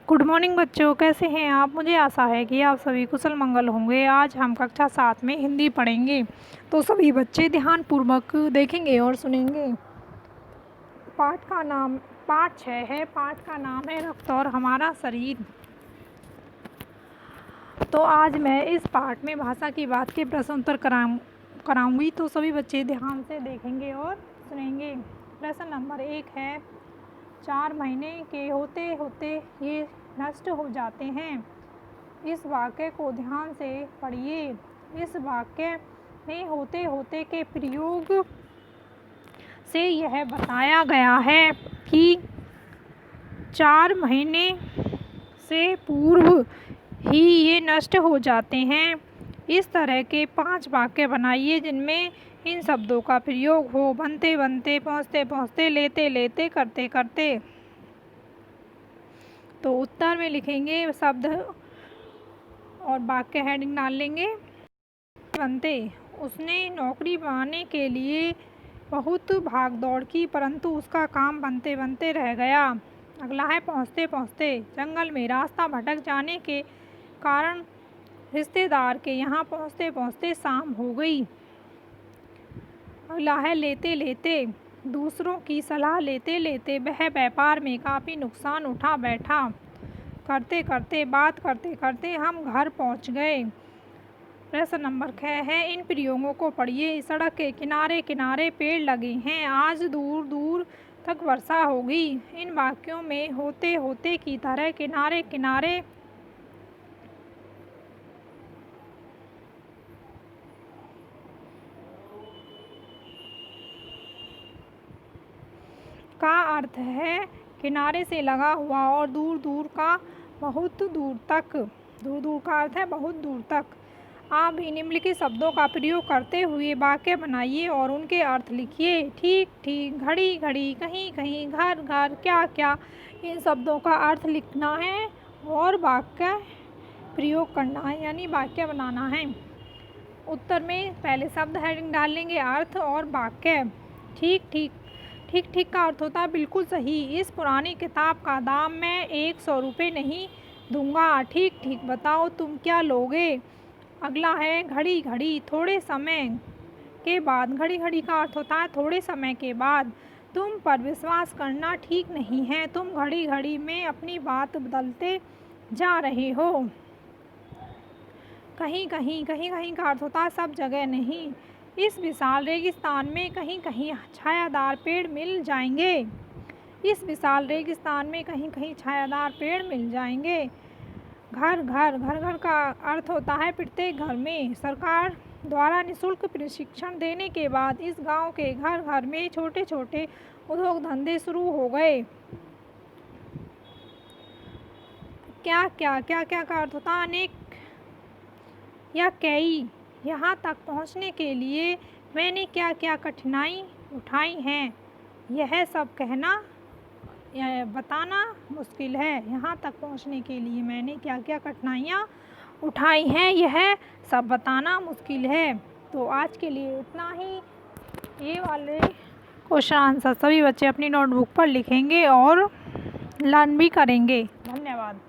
Good morning बच्चों, कैसे हैं आप। मुझे आशा है कि आप सभी कुशल मंगल होंगे। आज हम कक्षा 7 में हिंदी पढ़ेंगे, तो सभी बच्चे ध्यानपूर्वक देखेंगे और सुनेंगे। पाठ 6 है। पाठ का नाम है रक्त और हमारा शरीर। तो आज मैं इस पाठ में भाषा की बात के प्रश्न उत्तर कराऊंगी, तो सभी बच्चे ध्यान से देखेंगे और सुनेंगे। प्रश्न नंबर 1 है, 4 महीने के होते होते ये नष्ट हो जाते हैं। इस वाक्य को ध्यान से पढ़िए। इस वाक्य में होते होते के प्रयोग से यह बताया गया है कि 4 महीने से पूर्व ही ये नष्ट हो जाते हैं। इस तरह के 5 वाक्य बनाइए जिनमें इन शब्दों का प्रयोग हो। बनते बनते, पहुँचते पहुँचते, लेते लेते, करते करते। तो उत्तर में लिखेंगे शब्द और वाक्य हेडिंग डाल लेंगे। बनते, उसने नौकरी पाने के लिए बहुत भाग दौड़ की, परंतु उसका काम बनते बनते रह गया। अगला है पहुँचते पहुँचते, जंगल में रास्ता भटक जाने के कारण रिश्तेदार के यहाँ पहुँचते पहुँचते शाम हो गई। अगला है लेते लेते, दूसरों की सलाह लेते लेते वह व्यापार में काफ़ी नुकसान उठा बैठा। करते करते, बात करते करते हम घर पहुंच गए। प्रश्न नंबर 6 है, इन प्रयोगों को पढ़िए। सड़क के किनारे किनारे पेड़ लगे हैं, आज दूर दूर तक वर्षा होगी। इन वाक्यों में होते होते की तरह किनारे किनारे का अर्थ है किनारे से लगा हुआ, और दूर दूर का बहुत दूर तक। दूर दूर का अर्थ है बहुत दूर तक। आप भी निम्नलिखित शब्दों का प्रयोग करते हुए वाक्य बनाइए और उनके अर्थ लिखिए। ठीक ठीक, घड़ी घड़ी, कहीं कहीं, घर घर, क्या क्या, इन शब्दों का अर्थ लिखना है और वाक्य प्रयोग करना है, यानी वाक्य बनाना है। उत्तर में पहले शब्द हेडिंग डाल लेंगे, अर्थ और वाक्य। ठीक ठीक, ठीक ठीक का अर्थ होता है बिल्कुल सही। इस पुरानी किताब का दाम मैं 100 रुपये नहीं दूंगा। ठीक ठीक, बताओ तुम क्या लोगे। अगला है घड़ी घड़ी, थोड़े समय के बाद। घड़ी घड़ी का अर्थ होता है थोड़े समय के बाद। तुम पर विश्वास करना ठीक नहीं है, तुम घड़ी घड़ी में अपनी बात बदलते जा रहे हो। कहीं कहीं, कहीं कहीं का अर्थ होता है सब जगह नहीं। इस विशाल रेगिस्तान में कहीं कहीं छायादार पेड़ मिल जाएंगे। इस विशाल रेगिस्तान में कहीं कहीं छायादार पेड़ मिल जाएंगे। घर घर, घर घर का अर्थ होता है प्रत्येक घर में। सरकार द्वारा निःशुल्क प्रशिक्षण देने के बाद इस गांव के घर घर में छोटे छोटे उद्योग धंधे शुरू हो गए। क्या क्या, क्या क्या का अर्थ होता है अनेक या कई। यहाँ तक पहुँचने के लिए मैंने क्या क्या कठिनाई उठाई हैं, यह सब कहना या बताना मुश्किल है। यहाँ तक पहुँचने के लिए मैंने क्या क्या कठिनाइयाँ उठाई हैं, यह सब बताना मुश्किल है। तो आज के लिए इतना ही। ये वाले क्वेश्चन आंसर सभी बच्चे अपनी नोटबुक पर लिखेंगे और लर्न भी करेंगे। धन्यवाद।